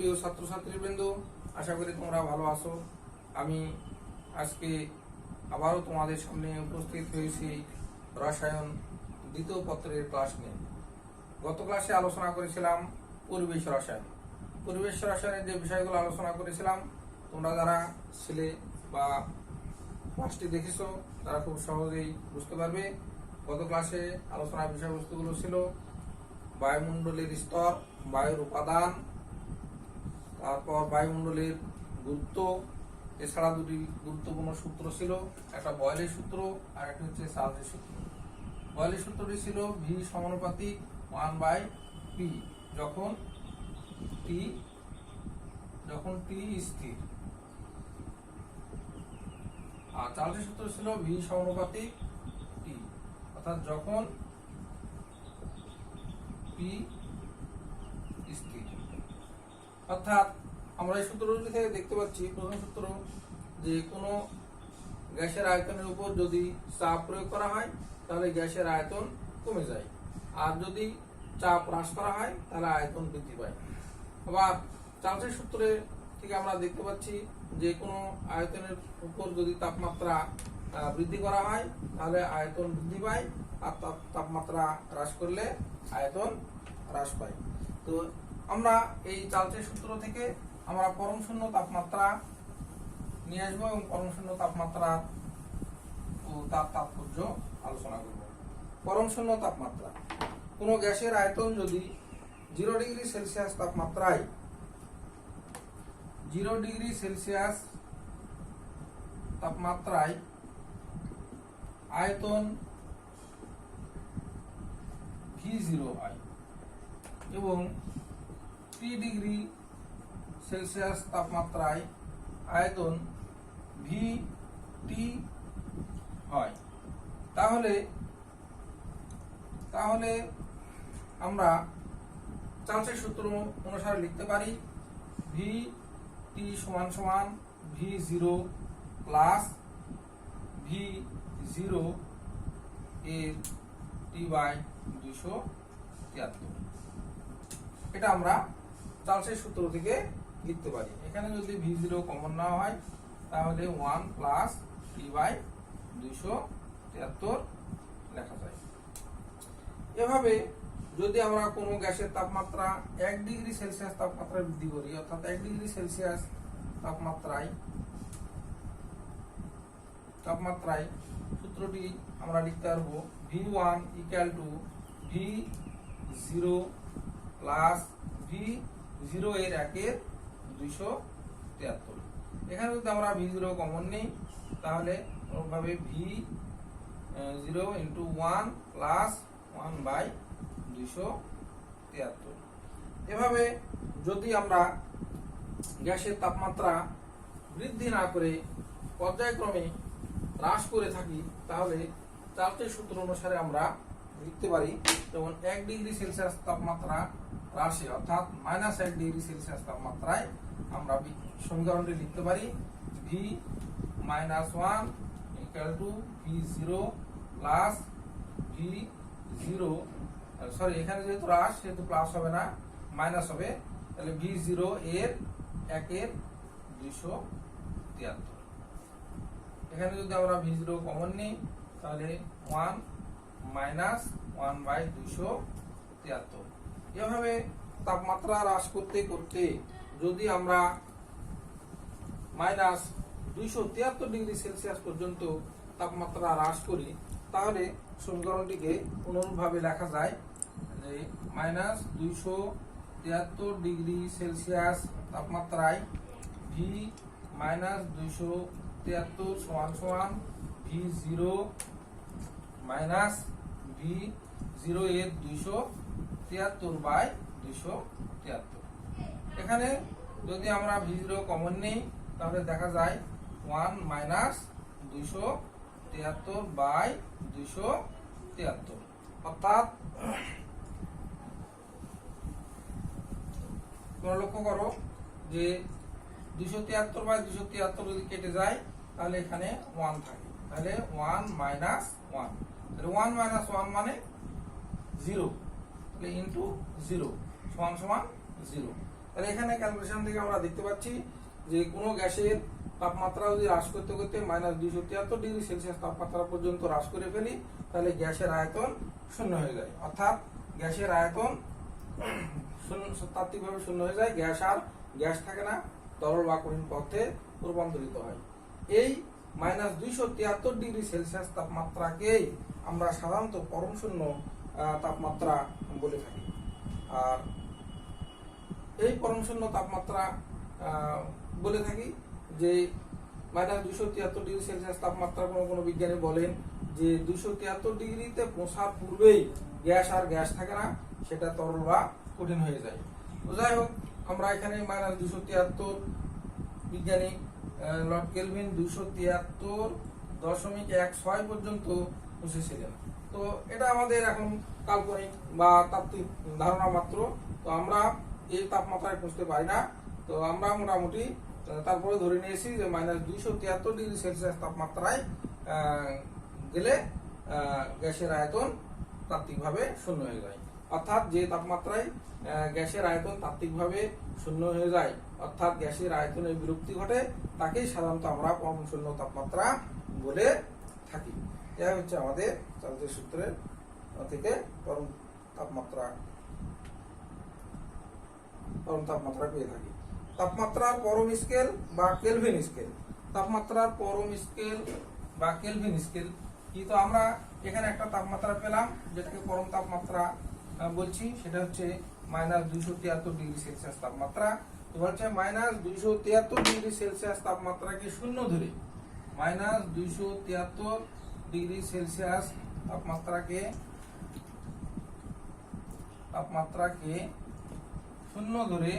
সুপ্রিয় ছাত্রছাত্রীবৃন্দ, আশা করি তোমরা ভালো আছো। আমি আজকে আবারও তোমাদের সামনে উপস্থিত হয়েছি রসায়ন দ্বিতীয় পত্রের ক্লাস নিয়ে। গত ক্লাসে আলোচনা করেছিলাম পরিবেশ রসায়ন। পরিবেশ রসায়নের যে বিষয়গুলো আলোচনা করেছিলাম, তোমরা যারা ছিলে বা ক্লাসটি দেখেছো তারা খুব সহজেই বুঝতে পারবে। গত ক্লাসে আলোচনার বিষয়বস্তুগুলো ছিল বায়ুমণ্ডলের স্তর, বায়ুর উপাদান, তারপর বায়ুমণ্ডলের গুরুত্ব। এছাড়া দুটি গুরুত্বপূর্ণ সূত্র ছিল, একটা বয়লের সূত্র আর একটা হচ্ছে চার্লসের সূত্র। বয়লের সূত্রটি ছিল ভি সমানুপাতিক 1/p যখন টি স্থির, আর চার্লসের সূত্র ছিল ভি সমানুপাতিক টি, অর্থাৎ যখন পি স্থির। অর্থাৎ আমরা এই সূত্রটি থেকে দেখতে পাচ্ছি, প্রথম সূত্র, যে কোনো গ্যাসের আয়তনের উপর যদি চাপ প্রয়োগ করা হয় তাহলে গ্যাসের আয়তন কমে যায়, আর যদি চাপ হ্রাস করা হয় তাহলে আয়তন বৃদ্ধি পায়। আবার চার্লসের সূত্রে থেকে আমরা দেখতে পাচ্ছি যে কোনো আয়তনের উপর যদি তাপমাত্রা বৃদ্ধি করা হয় তাহলে আয়তন বৃদ্ধি পায়, আর তাপমাত্রা হ্রাস করলে আয়তন হ্রাস পায়। তো আমরা এই চার্লসের সূত্র থেকে আমরা পরম শূন্য তাপমাত্রা নিয়ে আসবো এবং পরম শূন্য তাপমাত্রা ও তার তাৎপর্য আলোচনা করব। পরম শূন্য তাপমাত্রা, কোনো গ্যাসের আয়তন যদি 0 ডিগ্রি সেলসিয়াস তাপমাত্রায় 0 ডিগ্রি সেলসিয়াস তাপমাত্রায় আয়তন V0 হয় এবং 3 ডিগ্রি সেলসিয়াস তাপমাত্রায় আয়তন VT হয়, তাহলে আমরা চার্লসের সূত্র অনুসারে লিখতে পারি VT সমান V0 প্লাস V0 এর T/273। এটা আমরা চার্লসের সূত্র থেকে লিখতে পারি। এখানে যদি V0 কমন না হয় তাহলে 1 প্লাস T/273 লেখা যায়। এভাবে যদি আমরা কোনো গ্যাসের তাপমাত্রা 1 ডিগ্রি সেলসিয়াস তাপমাত্রায় বৃদ্ধি করি, অর্থাৎ 1 ডিগ্রি সেলসিয়াস তাপমাত্রায় সূত্রটি আমরা লিখতে পারবো V1 = V0 প্লাস V0 এর 1/273। এখানে যদি আমরা V0 কমন নিই তাহলে অনুরূপভাবে V0 × 1 প্লাস 1/273। এভাবে যদি আমরা গ্যাসের তাপমাত্রা বৃদ্ধি না করে পর্যায়ক্রমে হ্রাস করে থাকি তাহলে চার্লসের সূত্র অনুসারে আমরা লিখতে পারি, যেমন 1 ডিগ্রি সেলসিয়াস তাপমাত্রা হ্রাসে, অর্থাৎ -1 ডিগ্রি সেলসিয়াস তাপমাত্রায় আমরা সমীকরণটি লিখতে পারি V-1 = V0 plus V0, sorry এখানে যেহেতু হ্রাস সেহেতু প্লাস হবে না, মাইনাস হবে, তাহলে V0 এর 1/273। এখানে যদি আমরা V0 কমন নিই তাহলে 1 মাইনাস 1/273। এভাবে তাপমাত্রা হ্রাস করতে করতে যদি আমরা -273 ডিগ্রি সেলসিয়াস পর্যন্ত তাপমাত্রা হ্রাস করি তাহলে সমীকরণটিকে অনুরূপভাবে লেখা যায় যে -273 ডিগ্রি সেলসিয়াস তাপমাত্রায় V-273 সমান V0 মাইনাস V0 এর 273/273। এখানে যদি আমরা V0 কমন নিই তাহলে দেখা যায় 1 মাইনাস 273/273, অর্থাৎ তোমরা লক্ষ্য করো যে 273/273 যদি কেটে যায় তাহলে এখানে 1 থাকে, তাহলে 1 মাইনাস 1, তাহলে 1 মাইনাস 1 মানে 0, তাহলে ইনটু 0 সমান 0। তাহলে এখানে ক্যালকুলেশন থেকে আমরা দেখতে পাচ্ছি যে কোনো গ্যাসের তাপমাত্রা যদি হ্রাস করতে করতে -273°C তাপমাত্রা পর্যন্ত হ্রাস করে ফেলি, তাহলে গ্যাসের আয়তন শূন্য হয়ে যায়। অর্থাৎ গ্যাসের আয়তন তাত্ত্বিকভাবে শূন্য হয়ে যায়, গ্যাস থাকে না, তরল বা কঠিন পদার্থে রূপান্তরিত হয়। এই -273°C তাপমাত্রাকেই আমরা সাধারণত পরম শূন্য তাপমাত্রা বলে থাকি। আর এই পরম শূন্য তাপমাত্রা বলে থাকি যে -273°C তাপমাত্রা কোনো বিজ্ঞানী বলেন যে 273°তে পৌঁছার পূর্বেই গ্যাস থাকে না, সেটা তরল বা কঠিন হয়ে যায়। তো যাই হোক, আমরা এখানে -273 বিজ্ঞানী লর্ড কেলভিন 273.16 পর্যন্ত পৌঁছেছিলেন। তো এটা আমাদের এখন কাল্পনিক বা তাত্ত্বিক ধারণা মাত্র। তো আমরা এই তাপমাত্রায় পৌঁছতে পারি না। তো আমরা মোটামুটি তারপরে ধরে নিয়েছি যে -273°C তাপমাত্রায় গেলে গ্যাসের আয়তন তাত্ত্বিকভাবে শূন্য হয়ে যায়। অর্থাৎ যে তাপমাত্রায় গ্যাসের আয়তন তাত্ত্বিকভাবে শূন্য হয়ে যায়, অর্থাৎ গ্যাসের আয়তনের বিলুপ্তি ঘটে, তাকেই সাধারণত আমরা পরম শূন্য তাপমাত্রা বলে থাকি। এটা হচ্ছে আমাদের চার্লসের সূত্রের থেকে পরম তাপমাত্রা পেয়ে থাকি। তাপমাত্রার পরম স্কেল বা কেলভিন স্কেল। তাপমাত্রার পরম স্কেল বা কেলভিন স্কেল কি? তো আমরা এখানে একটা তাপমাত্রা পেলাম যেটাকে পরম তাপমাত্রা বলছি, সেটা হচ্ছে -273°C তাপমাত্রা। তো হচ্ছে -273°C তাপমাত্রাকে শূন্য ধরে, -273°C তাপমাত্রাকে শূন্য ধরে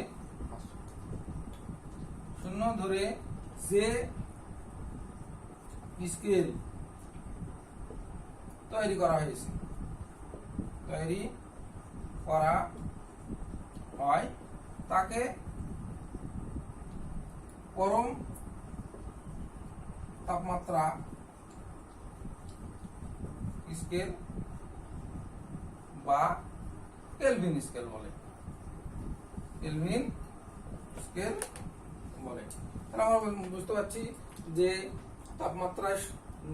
যে স্কেল তৈরি করা হয় তাকে পরম তাপমাত্রা স্কেল বা কেলভিন স্কেল বলে। তাহলে আমরা বুঝতে পারছি যে তাপমাত্রা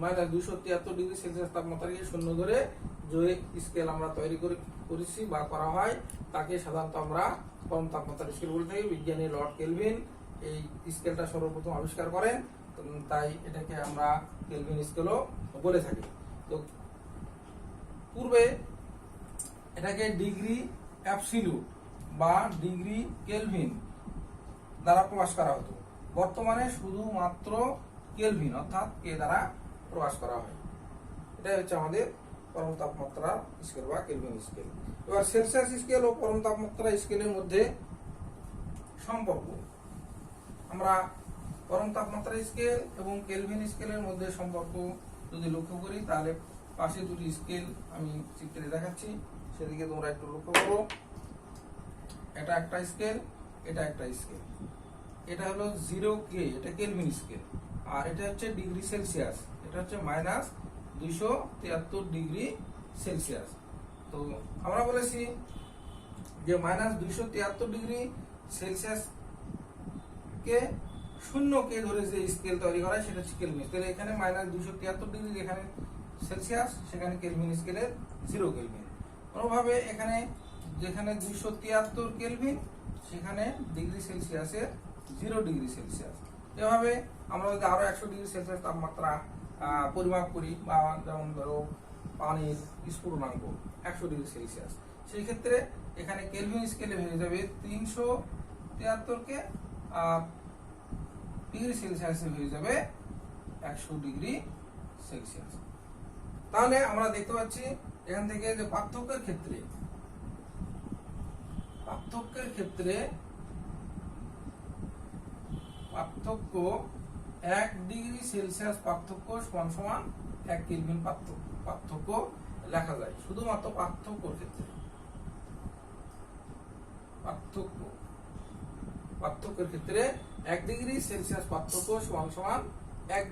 -273°C তাপমাত্রাকে শূন্য ধরে যে স্কেল আমরা তৈরি করেছি বা করা হয়, তাকে সাধারণত আমরা পরম তাপমাত্রার স্কেল বলে থাকি। বিজ্ঞানী লর্ড কেলভিন এই স্কেলটা সর্বপ্রথম আবিষ্কার করেন, তাই এটাকে আমরা কেলভিন স্কেলও বলে থাকি। তো পূর্বে এটাকে ডিগ্রি অ্যাবসলিউট বা ডিগ্রি কেলভিন দ্বারা প্রকাশ করা হতো। বর্তমানে শুধুমাত্র কেলভিন অর্থাৎ কে দ্বারা প্রকাশ করা হয়। এটাই হচ্ছে আমাদের পরম তাপমাত্রা স্কেল বা কেলভিন স্কেল। এবার সেলসিয়াস স্কেল ও পরম তাপমাত্রা স্কেলের মধ্যে সম্পর্ক। আমরা পরম তাপমাত্রা স্কেল এবং কেলভিন স্কেলের মধ্যে সম্পর্ক যদি লক্ষ্য করি, তাহলে পাশে দুটি স্কেল আমি চিত্রে দেখাচ্ছি, সেদিকে তোমরা একটু লক্ষ্য করো। এটা একটা স্কেল, এটা একটা স্কেল। এটা হলো 0K, এটা কেলভিন স্কেল। আর এটা হচ্ছে ডিগ্রি সেলসিয়াস, এটা হচ্ছে -273°C। তো আমরা বলেছি যে -273°C কে শূন্য কে ধরে যে স্কেল তৈরি করা হয় সেটা হচ্ছে কেলভিন। তাহলে এখানে -273° যেখানে সেলসিয়াস, সেখানে কেলভিন স্কেলের 0 কেলভিন। অনুভাবে এখানে যেখানে 273 কেলভিন, সেখানে ডিগ্রি সেলসিয়াসের 0°C। এভাবে আমরা যদি আরো 100°C তাপমাত্রা পরিমাপ করি, বা যেমন ধরো পানির স্ফুটনাঙ্ক 100°C, সেই ক্ষেত্রে এখানে কেলভিন স্কেলে হয়ে যাবে 373কে, আর ডিগ্রি সেলসিয়াসে হয়ে যাবে 100°C। তাহলে আমরা দেখতে পাচ্ছি এখান থেকে যে পার্থক্য 1°C পার্থক্য সমান 1 কেলভিন পার্থক্য লেখা যায় শুধুমাত্র পার্থক্যের ক্ষেত্রে। পার্থক্যের ক্ষেত্রে 1°C পার্থক্য সমান 1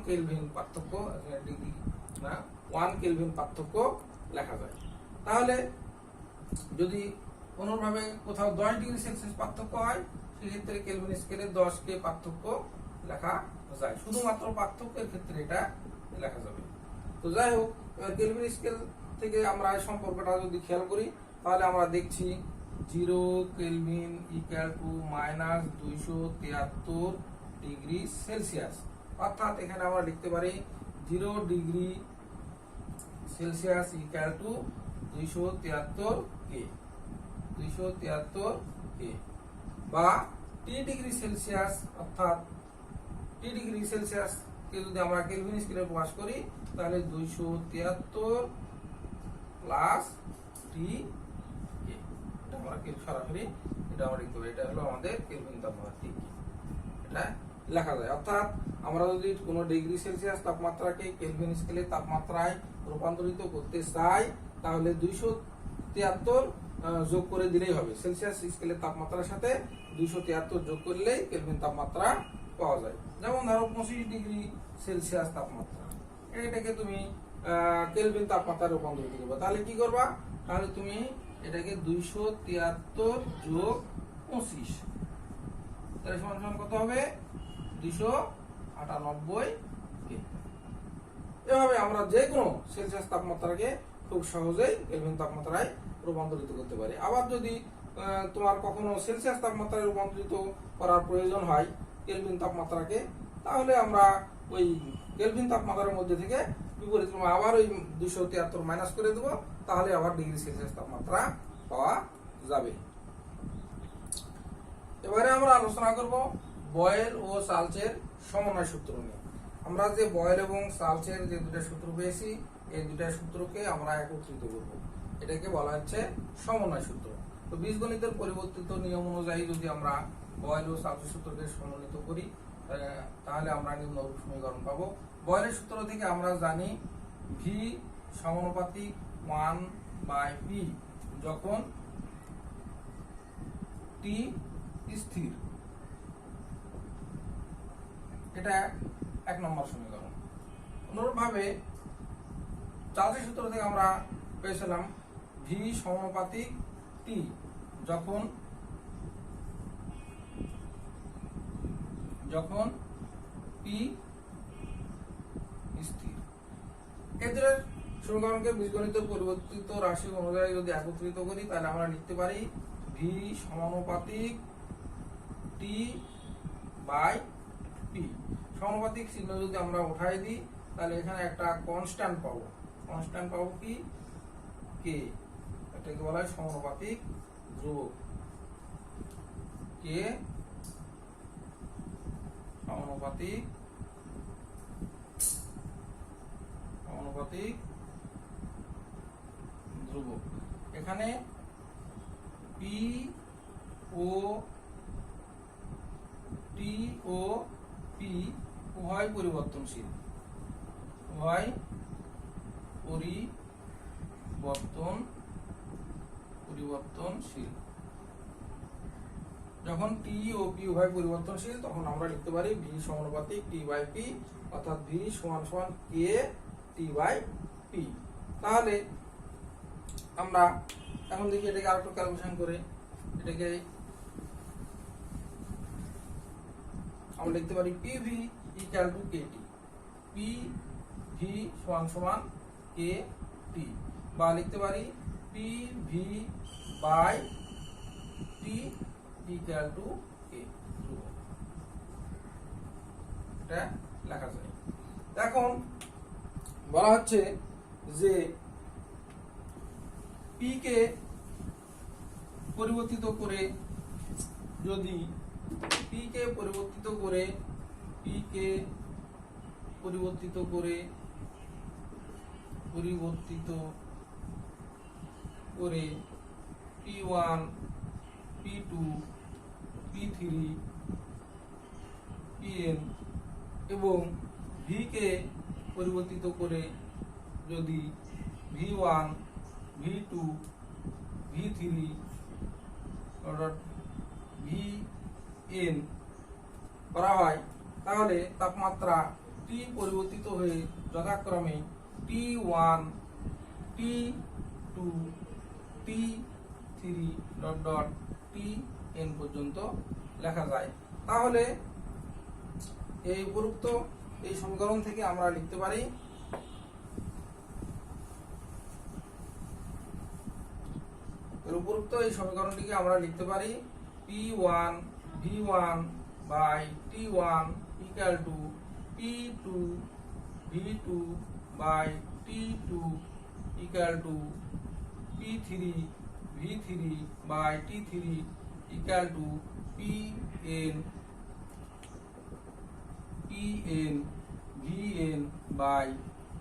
কেলভিন পার্থক্য, ডিগ্রি না 1 কেলভিন পার্থক্য লেখা যায়। তাহলে যদি অনুরূপভাবে কোথাও 10 ডিগ্রি সেলসিয়াস পার্থক্য হয়, সেক্ষেত্রে কেলভিন স্কেলে 10কে পার্থক্য লেখা যায়। শুধুমাত্র পার্থক্যের ক্ষেত্রে এটা লেখা যাবে। তো যাই হোক, এবার কেলভিন স্কেল থেকে আমরা এই সম্পর্কটা যদি খেয়াল করি, তাহলে আমরা দেখছি 0 kelvin equal to -273 degree Celsius. অর্থাৎ এখানে আমরা লিখতে পারি 0 degree Celsius equal to 273 K, 273 K, বা টি ডিগ্রি সেলসিয়াস, অর্থাৎ টি ডিগ্রি সেলসিয়াস কে যদি আমরা কেলভিন স্কেলে প্রকাশ করি, তাহলে 273 প্লাস টি কে। এটা আমরা সরাসরি এটা আমরা লিখতে পারি, এটা হলো আমাদের কেলভিন তাপমাত্রা টি কে, এটা লেখা যায়। অর্থাৎ আমরা যদি কোনো ডিগ্রি সেলসিয়াস তাপমাত্রাকে কেলভিন স্কেলে তাপমাত্রায় রূপান্তরিত করতে চাই, তাহলে 273 যোগ করে দিলেই হবে। সেলসিয়াস স্কেলের তাপমাত্রার সাথে 273 যোগ করলেই কেলভিন তাপমাত্রা পাওয়া যায়। যেমন ধরো 25 ডিগ্রি সেলসিয়াস তাপমাত্রা, এটাকে তুমি কেলভিন তাপমাত্রায় রূপান্তরিত করবে, তাহলে কি করবা? তাহলে তুমি এটাকে 273 যোগ 25, তাহলে সমান কত হবে? 298 কে। এভাবে আমরা যে কোনো সেলসিয়াস তাপমাত্রাকে খুব সহজেই কেলভিন তাপমাত্রায় রূপান্তরিত করতে পারি। আবার যদি তোমার কখনো সেলসিয়াস তাপমাত্রায় রূপান্তরিত করার প্রয়োজন হয় কেলভিন তাপমাত্রাকে, তাহলে আমরা ওই কেলভিন তাপমাত্রার মধ্যে থেকে বিপরীত আবার ওই 273 মাইনাস করে দেবো, তাহলে আবার ডিগ্রি সেলসিয়াস তাপমাত্রা পাওয়া যাবে। এবারে আমরা আলোচনা করব বয়েল ও চার্লসের সমন্বয় সূত্র নিয়ে। আমরা যে বয়েল এবং চার্লসের যে দুটো সূত্র পেয়েছি, এই দুটো সূত্রকে আমরা একত্রিত করব, এটাকে বলা হচ্ছে সমন্বয় সূত্র। তো বীজগণিতের পরিবর্তিত নিয়ম অনুযায়ী যদি আমরা বয়েল ও চার্লসের সূত্রকে সমন্বিত করি, তাহলে আমরা নিম্নরূপ সমীকরণ পাবো। বয়েলের সূত্র থেকে আমরা জানি ভি সমানুপাতিক 1/p যখন টি স্থির, এটা 1 নম্বর সমীকরণ। অনুরূপভাবে চার্লসের সূত্র থেকে আমরা পেয়েছিলাম ভি সমানুপাতিক টি যখন পি স্থির। এদের সমীকরণকে বীজগণিতের পরিবর্তিত রাশি অনুযায়ী যদি একত্রিত করি, তাহলে আমরা লিখতে পারি ভি সমানুপাতিক টি বাই পি। সমানুপাতিক চিহ্ন যদি আমরা উঠাই দিই, তাহলে এখানে একটা কনস্ট্যান্ট পাবো। কনস্ট্যান্ট পাবো কি? কে। এটাকে বলা হয় সমানুপাতিক ধ্রুবক। কে সমানুপাতিক ধ্রুবক। এখানে পি ও টি ও পি উভয় পরিবর্তনশীল, যখন টি ও পি উভয় পরিবর্তনশীল, তখন আমরা লিখতে পারি ভি সমানুপাতিক টি বাই পি, অর্থাৎ ভি সমান সমান কে টি বাই পি। তাহলে আমরা এখন দেখি এটাকে আরেকটু ক্যালকুলেশন করে, এটাকে আমরা লিখতে পারি P V equal to K T, P V সমান সমান কে টি, বা লিখতে পারি P V by T equal to K. এটা লেখা যায়। এখন বলা হচ্ছে যে পি কে পরিবর্তিত করে যদি পি কে পরিবর্তিত করে P1 P2 P3 Pn এবং V কে পরিবর্তিত করে যদি V1 V2 V3 অর্থাৎ Vn করা হয়, তাহলে তাপমাত্রা T পরিবর্তিত হয়ে যথাক্রমে T1 T2 T3 three dot dot T N পর্যন্ত লেখা যায়। তাহলে এই উপরোক্ত এই সমীকরণ থেকে আমরা লিখতে পারি উপরোক্ত এই সমীকরণটিকে আমরা লিখতে পারি P1 V1 by T1 equal to P2 V2 by T2 equal to P3 V3 by T3 equal to Pn Vn by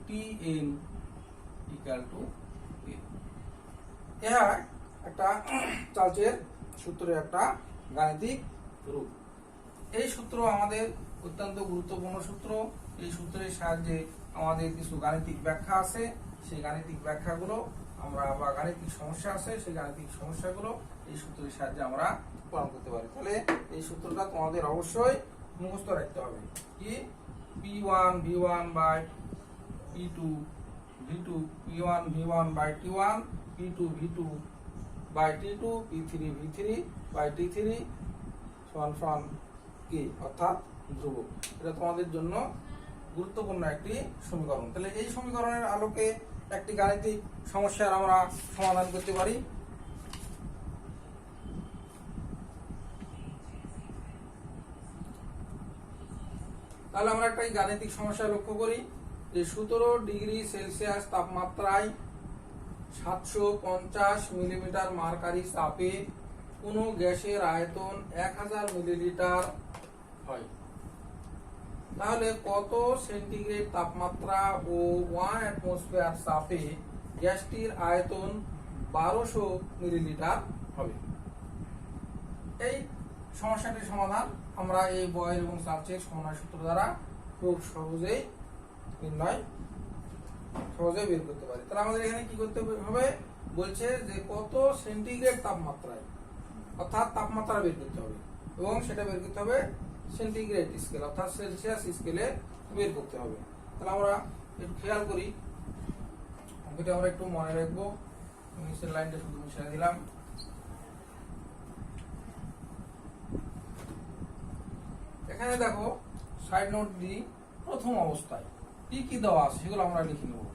Tn equal to ইহা একটা চার্চের সূত্রের একটা গাণিতিক রূপ। এই সূত্র আমাদের অত্যন্ত গুরুত্বপূর্ণ সূত্র। এই সূত্রের সাহায্যে আমাদের কিছু গাণিতিক ব্যাখ্যা আছে, সেই গাণিতিক ব্যাখ্যাগুলো আমরা বা গাণিতিক সমস্যা আছে, সেই গাণিতিক সমস্যাগুলো এই সূত্রের সাহায্যে আমরা প্রমাণ করতে পারি। তাহলে এই সূত্রটা তোমাদের অবশ্যই মুখস্থ রাখতে হবে। কি P1 V1 by P2 V2 P1 V1 by T1 P2 V2 by T2 P3 V3 by T3 সমান সমান কি, অর্থাৎ ধ্রুবক। এটা তোমাদের জন্য গুরুত্বপূর্ণ একটি সমীকরণ। তাহলে এই সমীকরণের আলোকে একটি গাণিতিক সমস্যার আমরা সমাধান করতে পারি। তাহলে আমরা একটা গাণিতিক সমস্যা লক্ষ্য করি যে 17 ডিগ্রি সেলসিয়াস তাপমাত্রায় 750 মিলিমিটার মার্কারি চাপে কোনো গ্যাসের আয়তন 1000 মিলিলিটার হয়। তাহলে কত সেন্টিগ্রেড তাপমাত্রা ও 1 অ্যাটমসফিয়ার চাপে গ্যাসটির আয়তন 1200 মিলিলিটার হবে। এই সমস্যাটির সমাধান আমরা এই বয়েল এবং চার্চের সমন্বয় সূত্র দ্বারা খুব সহজেই বের করতে পারি। তাহলে আমাদের এখানে কি করতে হবে, বলছে যে কত সেন্টিগ্রেড তাপমাত্রায়, অর্থাৎ তাপমাত্রা বের করতে হবে এবং সেটা বের করতে হবে সেন্টিগ্রেড স্কেল অর্থাৎ সেলসিয়াস স্কেলে বের করতে হবে। তাহলে আমরা একটু খেয়াল করি, অঙ্কটা আমরা একটু মনে রাখবো। নিচের লাইনটা শুধু মিশিয়ে দিলাম। এখানে দেখো সাইড নোট দি প্রথম অবস্থায় কি কি দেওয়া আছে সেগুলো আমরা লিখে নেব।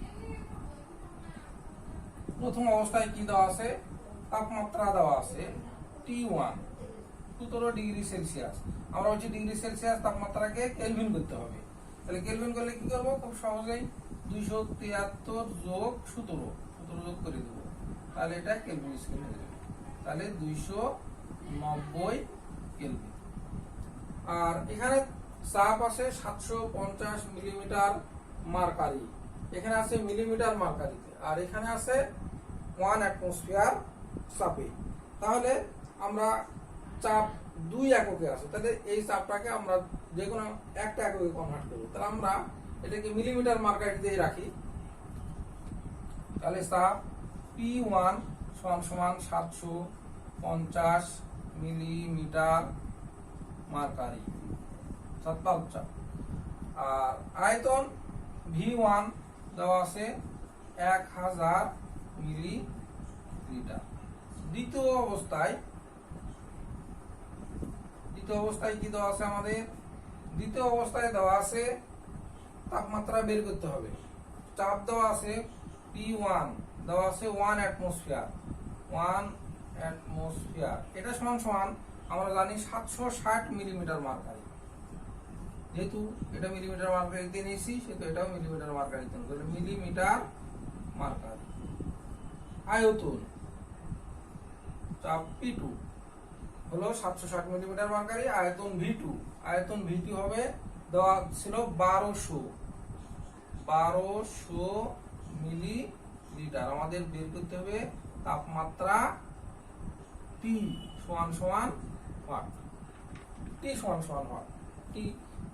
প্রথম অবস্থায় কি দেওয়া আছে, তাপমাত্রা দেওয়া আছে T1 17 ডিগ্রি সেলসিয়াস। আমরা হচ্ছে ডিগ্রি সেলসিয়াস তাপমাত্রাকে কেলভিন করতে হবে। তাহলে কেলভিন করলে কি করব, খুব সহজেই 273 যোগ 17 যোগ করে দেব। তাহলে এটা কেলভিন স্কেল হয়ে যাবে। তাহলে 290 কেলভিন। আর এখানে চাপ আছে 750 মিলিমিটার মার্কারি, এখানে আছে মিলিমিটার মার্কারিতে, আর এখানে আছে 1 অ্যাটমসফিয়ার চাপে। তাহলে আমরা চাপ 2 এককে আছে, তাহলে এই চাপটাকে আমরা যে কোনো একটা এককে কনভার্ট করব। তাহলে আমরা এটাকে মিলিমিটার মার্কারি দিয়ে রাখি। তাহলে চাপ P1 সমান সমান 750 মিলিমিটার মার্কারি চাপ। আর আয়তন V1 দেওয়া আছে 1000 মিলিলিটার। দ্বিতীয় অবস্থায় কি দেওয়া আছে আমাদের, দ্বিতীয় অবস্থায় দেওয়া আছে তাপমাত্রা বের করতে হবে। চাপ দেওয়া আছে P1 দেওয়া আছে 1 অ্যাটমসফিয়ার। এটা সমান সমান আমরা জানি 760 মিলিমিটার মার্কারি। যেহেতু এটা মিলিমিটার মার্কারিতে নিয়েছি সেহেতু এটাও মিলিমিটার মার্কারিতে নেব। তাহলে মিলিমিটার মার্কারি। আয়তন চাপ P2 হলো 760 মিলিমিটার মার্কারি। আয়তন V2 হবে দেওয়া ছিল 1200 মিলিলিটার। আমাদের বের করতে হবে তাপমাত্রা T সমান সমান ওয়াট, T সমান সমান ওয়াট, T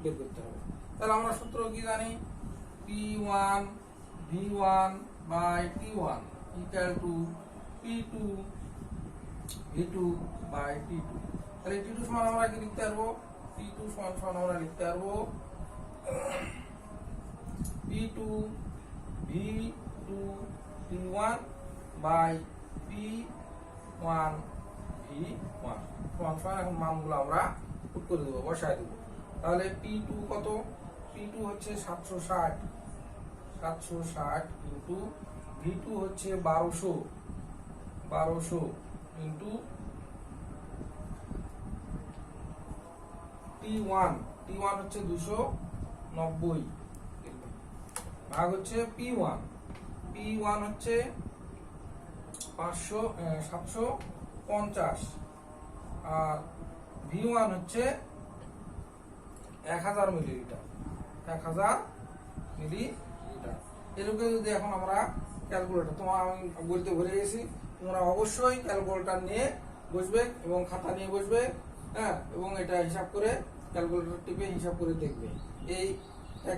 বের করতে হবে। তাহলে আমরা সূত্র কি জানি, P1 V1 by T1 equal to P2 V2 by T2। তাহলে T2 সমান আমরা কি লিখতে পারবো, T2 সমান সমান আমরা লিখতে পারবো P2 V2 T1 by P2 1 V1 সমান সমান এখন মানগুলো আমরা পুট করে দেবো, বসায় দেবো। তাহলে P2 কত? P2 হচ্ছে 760 ইন্টু V2 হচ্ছে 1200 ইন্টু T1 হচ্ছে 290 ভাগ হচ্ছে P1 হচ্ছে 750 আর V1 হচ্ছে 1000 মিলিলিটার। এগুলোকে যদি এখন আমরা ক্যালকুলেটর, আমি বলতে ভুলে গেছি, তোমরা অবশ্যই ক্যালকুলেটর নিয়ে বসবে এবং খাতা নিয়ে বসবে, হ্যাঁ, এবং এটা হিসাব করে ক্যালকুলেটর টিপে হিসাব করে দেখবে। এই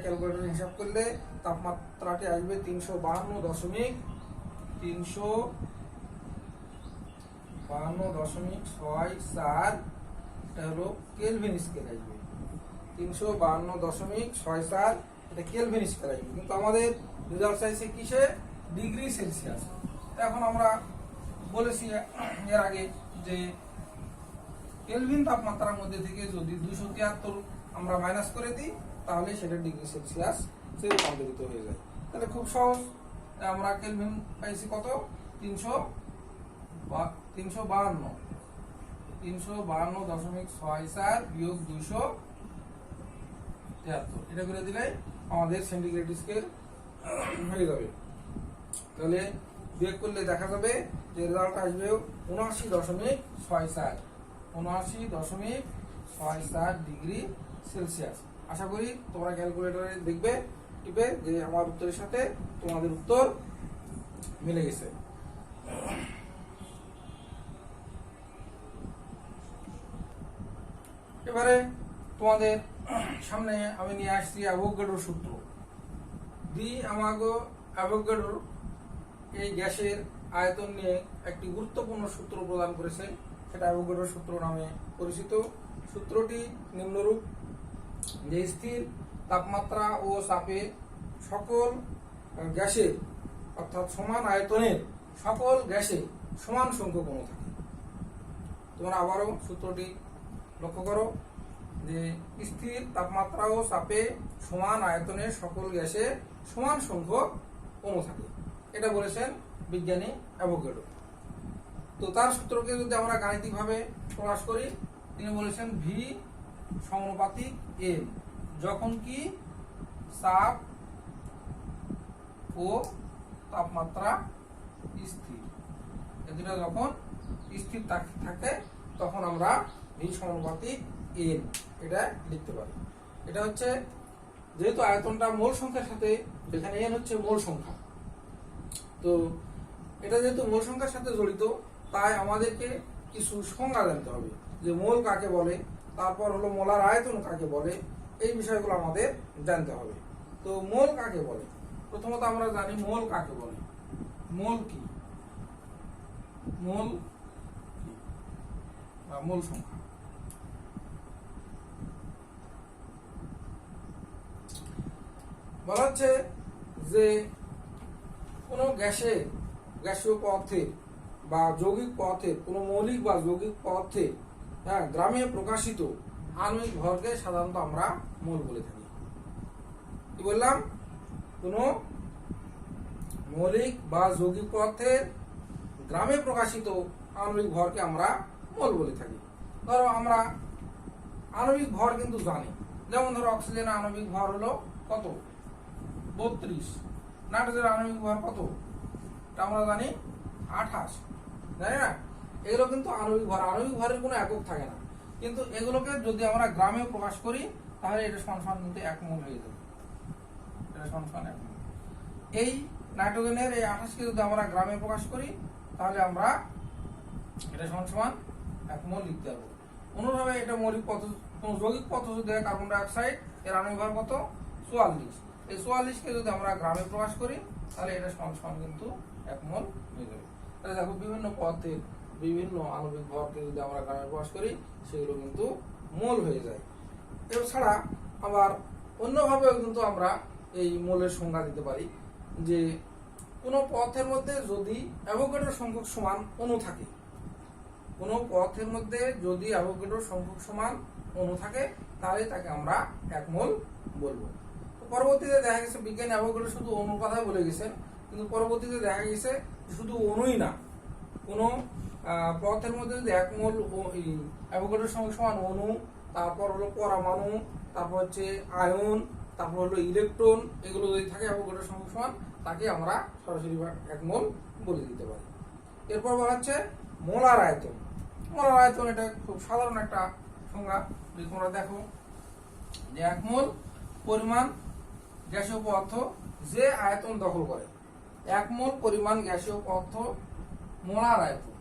ক্যালকুলেটর হিসাব করলে তাপমাত্রাটি আসবে 352.64, এটা হলো কেলভিন স্কেল আসবে। 352.64 এটা কেলভিন স্কেল আসবে, কিন্তু আমাদের রেজাল্ট চাইছে কিসে? Degree Celsius. এখন আমরা বলেছি এর আগে যে কেলভিন তাপমাত্রার মধ্যে থেকে যদি 273 আমরা মাইনাস করে দিই তাহলে সেটা ডিগ্রি সেলসিয়াস রূপান্তরিত হয়ে যায়। তাহলে খুব সহজ, আমরা কেলভিন পাইছি কত? 352.64 বিয়োগ 273, এটা করে দিলে আমাদের সেন্টিগ্রেড স্কেল হয়ে যাবে। তাহলে বিয়োগ করলে দেখা যাবে যে রেজাল্ট আসবে 79.67 ডিগ্রি সেলসিয়াস। আশা করি তোমরা ক্যালকুলেটরে দেখবে টিপে যে আমার উত্তরের সাথে তোমাদের উত্তর মিলে গেছে। এবারে তোমাদের সামনে আমি নিয়ে আসছি অ্যাভোগাড্রোর সূত্র। অ্যাভোগাড্রো এই গ্যাসের আয়তন নিয়ে একটি গুরুত্বপূর্ণ সূত্র প্রদান করেছে, সেটা অ্যাভোগাড্রো সূত্র নামে পরিচিত। সূত্রটি নিম্নরূপ যে স্থির তাপমাত্রা ও চাপে সকল গ্যাসের অর্থাৎ সমান আয়তনের সকল গ্যাসে সমান সংখ্যক অণু থাকে। তোমরা আবারও সূত্রটি লক্ষ্য করো যে স্থির তাপমাত্রা ও চাপে সমান আয়তনের সকল গ্যাসে সমান সংখ্যক অণু থাকে, এটা বলেছেন বিজ্ঞানী অ্যাভোগাড্রো। তো তার সূত্রকে যদি আমরা গাণিতিকভাবে প্রকাশ করি, তিনি বলেছেন ভি সমানুপাতিক এম, যখন কি চাপ ও তাপমাত্রা স্থির, এগুলো যখন স্থির থাকে তখন আমরা ভি সমানুপাতিক এম এটা লিখতে পারি। এটা হচ্ছে যেহেতু আয়তনটা মোল সংখ্যার সাথে, এখানে এন হচ্ছে মোল সংখ্যা, তো এটা যেহেতু মোল সংখ্যার সাথে জড়িত তাই আমাদেরকে কিছু সংজ্ঞা জানতে হবে যে মোল কাকে বলে, তারপর হলো মোলার আয়তন কাকে বলে, এই বিষয়গুলো আমাদের জানতে হবে। তো মোল কাকে বলে, প্রথমত আমরা জানি মোল কাকে বলে। মোল কি? মোল সংখ্যা। বলা হচ্ছে যে কোনো গ্যাসীয় পদার্থের বা যৌগিক পদার্থের, কোনো মৌলিক বা যৌগিক পদার্থের গ্রামে প্রকাশিত আণবিক ভরকে সাধারণত আমরা মোল বলে থাকি। কি বললাম? কোনো মৌলিক বা যৌগিক পদার্থের গ্রামে প্রকাশিত আণবিক ভরকে আমরা মোল বলে থাকি। ধরো আমরা আণবিক ভর কিন্তু জানি, যেমন ধরো অক্সিজেনের আণবিক ভর হলো কত? 32। নাইট্রোজেনের আণবিক ভর কত? আমরা জানি 28, তাই না? এগুলো কিন্তু আণবিক ভর, আণবিক ভরের কোনো একক থাকে না, কিন্তু এগুলোকে যদি আমরা গ্রামে প্রকাশ করি তাহলে এটা সমান কিন্তু 1 মোল হয়ে যাবে। এটা সমান 1 মোল। এই নাইট্রোজেনের এই 28 কে যদি আমরা গ্রামে প্রকাশ করি তাহলে আমরা এটা সমান 1 মোল লিখতে পারবো। অনুরূপভাবে এটা মৌলিক পদার্থ, কোন যৌগিক পদার্থ যদি কার্বন ডাই অক্সাইড, এর আণবিক ভর কত? 44। এই 44 কে যদি আমরা গ্রামে প্রকাশ করি তাহলে এটা সমান কিন্তু 1 মোল হয়ে যাবে। তাহলে দেখো বিভিন্ন পদার্থের বিভিন্ন আণবিক ভরকে যদি আমরা গ্রামে প্রকাশ করি সেগুলো কিন্তু মোল হয়ে যায়। এছাড়া আবার অন্যভাবেও কিন্তু আমরা এই মোলের সংজ্ঞা দিতে পারি যে কোনো পদার্থের মধ্যে যদি অ্যাভোগাড্রো সংখ্যক সমান অণু থাকে কোনো পদার্থের মধ্যে যদি অ্যাভোগাড্রোর সংখ্যক সমান অণু থাকে তাহলে তাকে আমরা 1 মোল বলবো। পরবর্তীতে দেখা গেছে বিজ্ঞানী অ্যাভোগাড্রো শুধু অণুর কথাই বলে গেছেন, কিন্তু পরবর্তীতে দেখা গেছে শুধু অণুই না, কোনো পদার্থের মধ্যে যদি 1 মোল অ্যাভোগাড্রোর সংখ্যক সমান অণু, তারপর হলো পরমাণু, তারপর হচ্ছে আয়ন, তারপর হলো ইলেকট্রন, এগুলো যদি থাকে অ্যাভোগাড্রোর সংখ্যক সমান, তাকে আমরা সরাসরি 1 মোল বলে দিতে পারি। এরপর বলা হচ্ছে মোলার আয়তন। মোলার আয়তন এটা খুব সাধারণ একটা সংজ্ঞা। যদি তোমরা দেখো যে 1 মোল পরিমাণ গ্যাসীয় পদার্থ যে আয়তন দখল করে, 1 মোল পরিমাণ গ্যাসীয় পদার্থ মোলার আয়তন।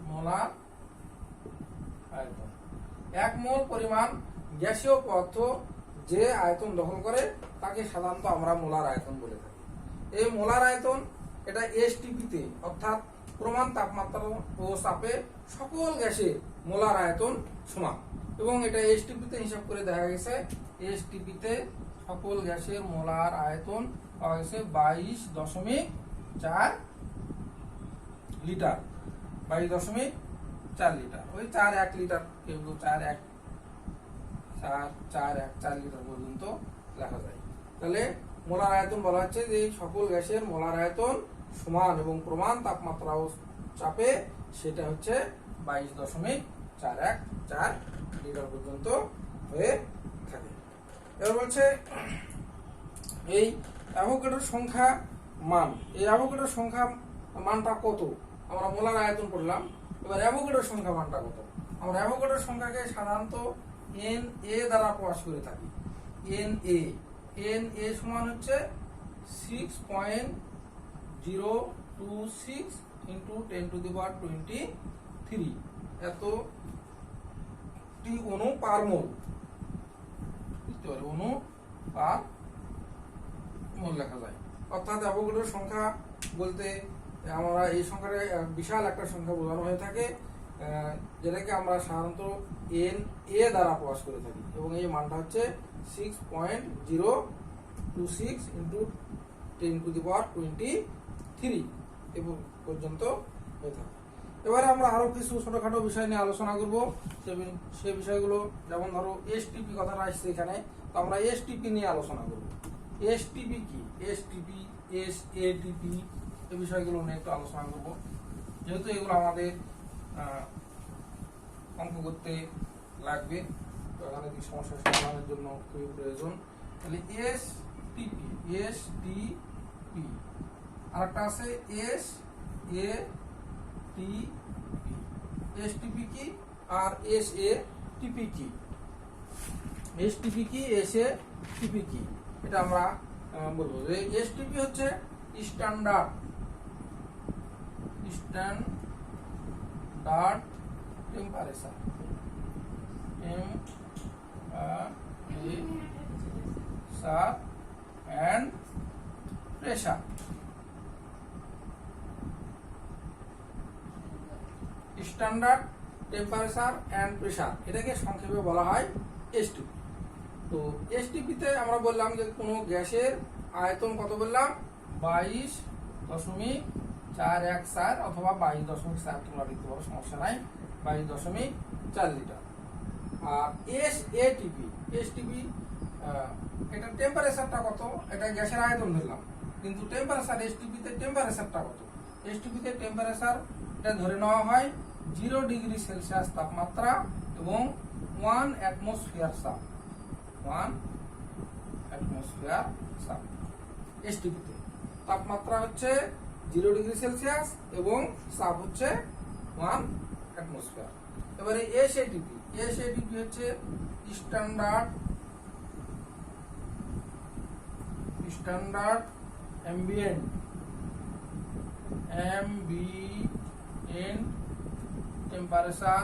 মোলার আয়তন 1 মোল পরিমাণ গ্যাসীয় পদার্থ যে আয়তন দখল করে তাকে সাধারণত আমরা মোলার আয়তন বলে থাকি। এই মোলার আয়তন এটা এসটিপিতে অর্থাৎ প্রমাণ তাপমাত্রা ও চাপে সকল গ্যাসের মোলার আয়তন সমান, এবং এটা এসটিপিতে হিসাব করে দেখা গেছে এসটিপিতে সকল গ্যাসের মোলার আয়তন পাওয়া গেছে 22.4 লিটার। 22.4 লিটার, ওই 4 লিটার, কেউ 4 লিটার পর্যন্ত লেখা যায়। তাহলে মোলার আয়তন বলা হচ্ছে যে সকল গ্যাসের মোলার আয়তন সমান এবং প্রমাণ তাপমাত্রা ও চাপে সেটা হচ্ছে 22.414 লিটার পর্যন্ত হয়ে থাকে। এবার বলছে এই অ্যাভোগাড্রোর সংখ্যা মান, এই অ্যাভোগাড্রোর সংখ্যা মানটা কত? আমরা মোলার আয়তন পড়লাম, এবার অ্যাভোগাড্রোর সংখ্যা মানটা কত? আমরা অ্যাভোগাড্রোর সংখ্যাকে সাধারণত Na দ্বারা প্রকাশ করে থাকি। Na সমান হচ্ছে 6.026 into 10⁻23 এতটি অণু পার মোল, বুঝতে পারো, অণু পার মোল লেখা যায়। অর্থাৎ অ্যাভোগাড্রোর সংখ্যা বলতে আমরা এই সংখ্যাটা বিশাল একটা সংখ্যা বোঝানো হয়ে থাকে, যেটাকে আমরা সাধারণত Na দ্বারা প্রকাশ করে থাকি, এবং এই মানটা হচ্ছে 6.026 into 10⁻23 এবং পর্যন্ত হয়ে থাকে। এবারে আমরা আরো কিছু ছোটখাটো বিষয় নিয়ে আলোচনা করব। সেই বিষয়গুলো যেমন ধরো এসটিপি কথাটা আসছে এখানে, তো আমরা এসটিপি নিয়ে আলোচনা করব। এসটিপি কি? এসটিপি, এসএটিপি, এই বিষয়গুলো নিয়ে একটু আলোচনা করব, যেহেতু এগুলো আমাদের অঙ্ক করতে লাগবে, তো এখানে কি সমস্যা সমাধানের জন্য খুবই প্রয়োজন। তাহলে এসটিপি আরেকটা আছে এসটিপি কি আর এসএটিপি কি? এসটিপি কি, এসএটিপি কি, এটা আমরা বলবো যে এসটিপি হচ্ছে standard temperature, and pressure। Standard temperature and pressure, এটাকে সংক্ষেপে বলা হয় এসটিপি। তো এসটিপিতে আমরা বললাম যে কোনো গ্যাসের আয়তন কত বললাম? 22.414 অথবা 22.4, তোমরা লিখতে পারো, সমস্যা নাই, 22.4 লিটার। আর এসটিপি এটা টেম্পারেচারটা কত? এটা গ্যাসের আয়তন ধরলাম, কিন্তু টেম্পারেচার এসটিপিতে টেম্পারেচারটা কত? এসটিপিতে টেম্পারেচার এটা ধরে নেওয়া হয় 0 ডিগ্রি সেলসিয়াস তাপমাত্রা এবং 1 অ্যাটমসফিয়ার চাপ। 1 অ্যাটমসফিয়ার চাপ এসটিপিতে তাপমাত্রা হচ্ছে 0 ডিগ্রি সেলসিয়াস এবং চাপ হচ্ছে 1 অ্যাটমসফিয়ার। এবারে এসএটিপি হচ্ছে standard ambient temperature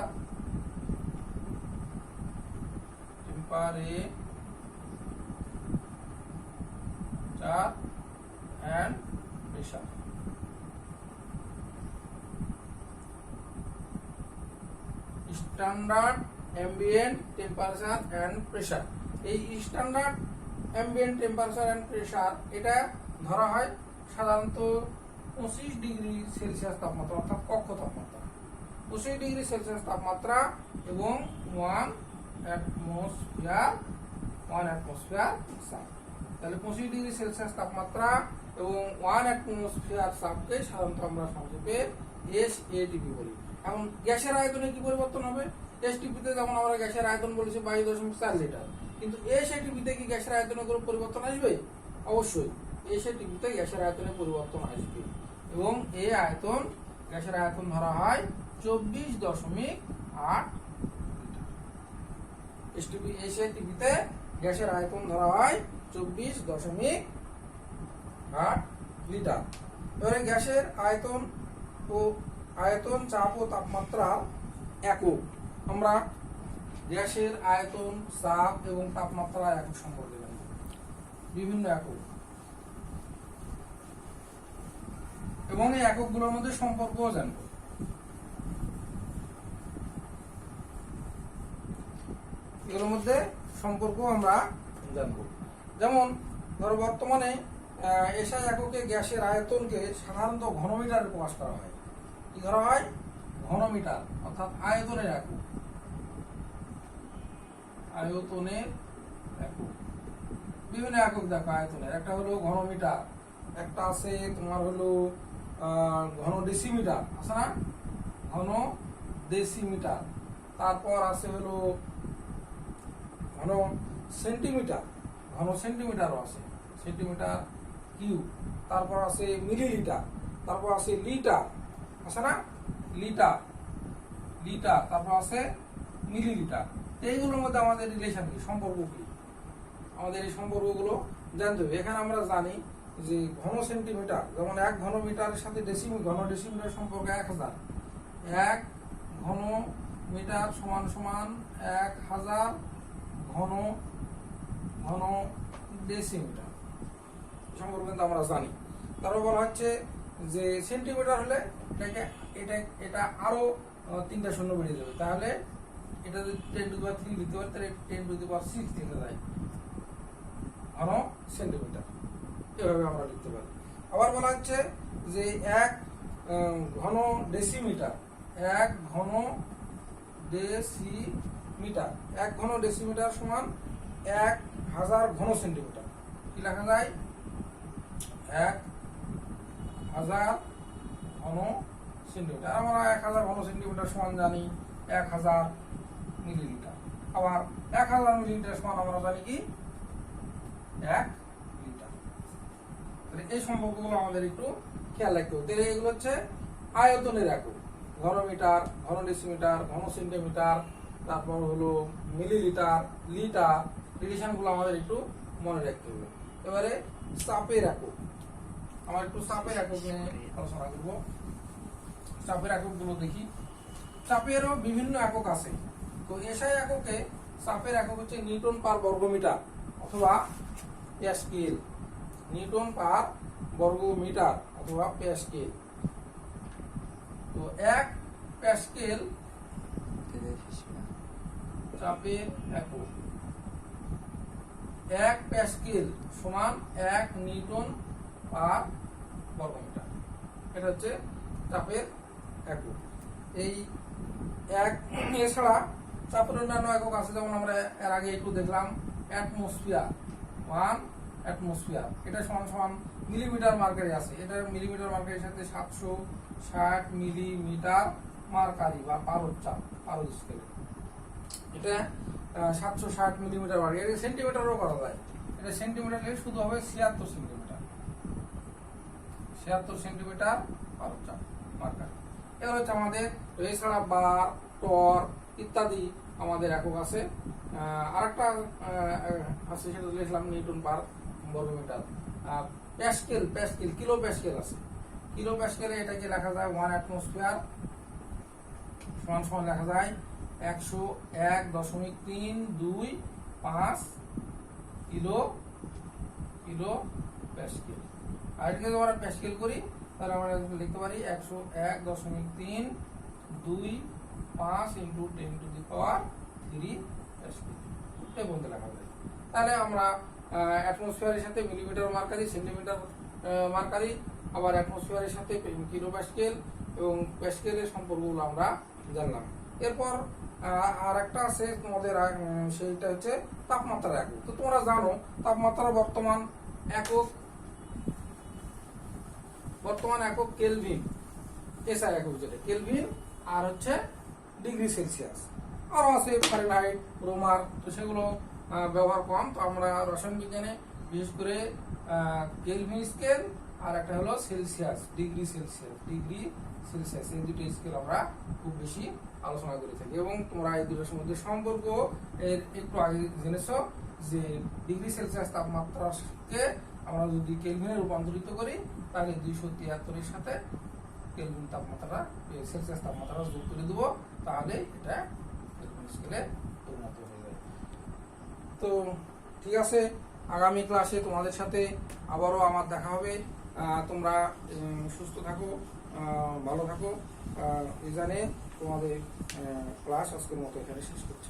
and pressure। Standard ambient temperature and pressure, এই standard ambient temperature and pressure এটা ধরা হয় সাধারণত 25 ডিগ্রি সেলসিয়াস তাপমাত্রা, অর্থাৎ কক্ষ তাপমাত্রা। 25°C তাপমাত্রা এবং 1 অ্যাটমসফিয়ার চাপ। তাহলে 25°C তাপমাত্রা এবং 1 অ্যাটমসফিয়ার চাপকে সাধারণত আমরা সংক্ষেপে এসএটিপি বলি। এখন গ্যাসের আয়তনে কি পরিবর্তন হবে? এসটিপিতে যেমন আমরা গ্যাসের আয়তন বলেছি 22.4 লিটার, কিন্তু এসএটিপিতে কি গ্যাসের আয়তনে কোনো পরিবর্তন আসবে? অবশ্যই এসএটিপিতে গ্যাসের আয়তনে পরিবর্তন আসবে এবং এই আয়তন গ্যাসের আয়তন ধরা হয় 24.8 এসএটিপিতে গ্যাসের আয়তন ধরা হয় 24.8 লিটার। এবারে গ্যাসের আয়তন, চাপ ও তাপমাত্রা একক। আমরা গ্যাসের আয়তন, চাপ এবং তাপমাত্রা একক সম্পর্কে জানব, বিভিন্ন একক এবং এই এককগুলোর মধ্যে সম্পর্কও জানব। এগুলোর মধ্যে সম্পর্ক আমরা জানব। যেমন ধরো বর্তমানে এসআই এককে গ্যাসের আয়তনকে সাধারণত ঘনমিটারে প্রকাশ করা হয়। কি ধরা হয়? ঘনমিটার, অর্থাৎ আয়তনের একক। আয়তনের একক, বিভিন্ন একক দেখো আয়তনের। একটা হলো ঘনমিটার, একটা আছে তোমার হলো ঘন ডেসিমিটার, আছে না? ঘন ডেসিমিটার। তারপর আছে হলো ঘন সেন্টিমিটার, ঘন সেন্টিমিটারও আছে, সেন্টিমিটার কিউব। তারপর আছে মিলিলিটার, তারপর আছে লিটার, আছে না? লিটার, তারপর আছে মিলিলিটার। এইগুলোর মধ্যে আমাদের রিলেশন কি, সম্পর্ক কি, আমাদের এই সম্পর্কগুলো জানতে হবে। এখানে আমরা জানি যে ঘন সেন্টিমিটার, যেমন 1 ঘনমিটারের সাথে ঘন ডেসিমিটার সম্পর্ক 1000। 1 ঘনমিটার সমান সমান 1000 ঘন ডেসিমিটার সম্পর্ক কিন্তু আমরা জানি। তারপর বলা হচ্ছে যে সেন্টিমিটার হলে এটা আরো 3টা শূন্য বেড়ে যাবে, তাহলে এটা যদি 10⁻³ লিখতে পারি তাহলে 10⁻6 লিখে যায় ঘন সেন্টিমিটার, এভাবে আমরা লিখতে পারি। আবার বলা হচ্ছে যে 1 ঘন ডেসিমিটার, 1 ঘন ডেসিমিটার, 1 ঘন ডেসিমিটার সমান 1000 ঘন সেন্টিমিটার। কি লেখা যায়? 1000 ঘন সেন্টিমিটার। আমরা 1000 ঘন সেন্টিমিটার সমান জানি 1000 মিলিলিটার। আবার 1000 মিলিলিটার সমান আমরা জানি কি 1 লিটার। তাহলে এই সম্পর্কগুলো আমাদের একটু খেয়াল রাখতে হবে। তাহলে এগুলো হচ্ছে আয়তনের একক, ঘনমিটার, ঘন ডেসিমিটার, ঘন সেন্টিমিটার, তারপর হলো মিলিলিটার, লিটার। রিলেশনগুলো আমাদের একটু মনে রাখতে হবে। এবারে চাপের একক, আমরা একটু চাপের একক নিয়ে আলোচনা করবো। চাপের এককগুলো দেখি। চাপেরও বিভিন্ন একক আছে। তো এসআই এককে চাপের একক হচ্ছে নিউটন পার বর্গমিটার অথবা প্যাসকেল। নিউটন পার বর্গমিটার অথবা প্যাসকেল। তো 1 প্যাসকেল চাপের একক। 1 প্যাসকেল সমান 1 নিউটন পার বর্গমিটার। এটা হচ্ছে চাপের একক। এই এছাড়া চাপের অন্যান্য একক আছে, যেমন আমরা এর আগে একটু দেখলাম অ্যাটমসফিয়ার, 1 অ্যাটমসফিয়ার। এটা সমান সমান মিলিমিটার মার্কারি আছে। এটা মিলিমিটার মার্কারির সাথে 760 মিলিমিটার মার্কারি বা পারদ চাপ, পারদ স্কেলে। এটা 760 মিলিমিটার মার্কারি। এটা সেন্টিমিটারও করা যায়। এটা সেন্টিমিটার হলে শুধু হবে 76 সেন্টিমিটার, 76 সেন্টিমিটার পারদ চাপ মার্কারি। এবার হচ্ছে আমাদের এছাড়া বার, টর ইত্যাদি আমাদের একক আছে। আরেকটা আছে, সেটা লিখলাম নিউটন পার বর্গমিটার। প্যাসকেল, কিলো প্যাসকেল আছে। কিলো প্যাসকেলে এটাকে লেখা যায় 1 অ্যাটমসফিয়ার সমান সমান লেখা যায় 101.325 কিলো প্যাসকেল। আর এটাকে যদি আমরা প্যাসকেল করি তাহলে আমরা লিখতে পারি 101.325 ইন্টু 10⁻³ প্যাসকেল। এই বলতে লেখা যায়। তাহলে আমরা অ্যাটমসফিয়ারের সাথে মিলিমিটার মার্কারি, সেন্টিমিটার মার্কারি, আবার অ্যাটমসফিয়ারের সাথে কিলো প্যাসকেল এবং প্যাসকেলের সম্পর্কগুলো আমরা জানলাম। এরপর আর একটা আছে তোমাদের, সেইটা হচ্ছে তাপমাত্রার একক। তো তোমরা জানো তাপমাত্রার বর্তমান একক কেলভিন, এসআই একক যেটা কেলভিন, আর হচ্ছে ডিগ্রি সেলসিয়াস। আরো আছে ফারেনহাইট, রোমার, তো সেগুলো ব্যবহার কম। তো আমরা রসায়ন বিজ্ঞানে বিশেষ করে কেলভিন স্কেল আর একটা হলো সেলসিয়াস, ডিগ্রি সেলসিয়াস, এই দুটো স্কেল আমরা খুব বেশি আলোচনা করে থাকি। এবং তোমরা এই দুটোর মধ্যে সম্পর্ক এর একটু আগে জেনেছো যে ডিগ্রি সেলসিয়াস তাপমাত্রাকে আমরা যদি কেলভিনে রূপান্তরিত করি তাহলে 273 এর সাথে কেলভিন তাপমাত্রা, সেলসিয়াস তাপমাত্রা যোগ করে দেবো, তাহলে এটা কেলভিন স্কেলে পরিণত হয়ে যাবে। তো ঠিক আছে, আগামী ক্লাসে তোমাদের সাথে আবারও আমার দেখা হবে। তোমরা সুস্থ থাকো, ভালো থাকো, এই জানে তোমাদের ক্লাস আজকের মতো এখানে শেষ করছি।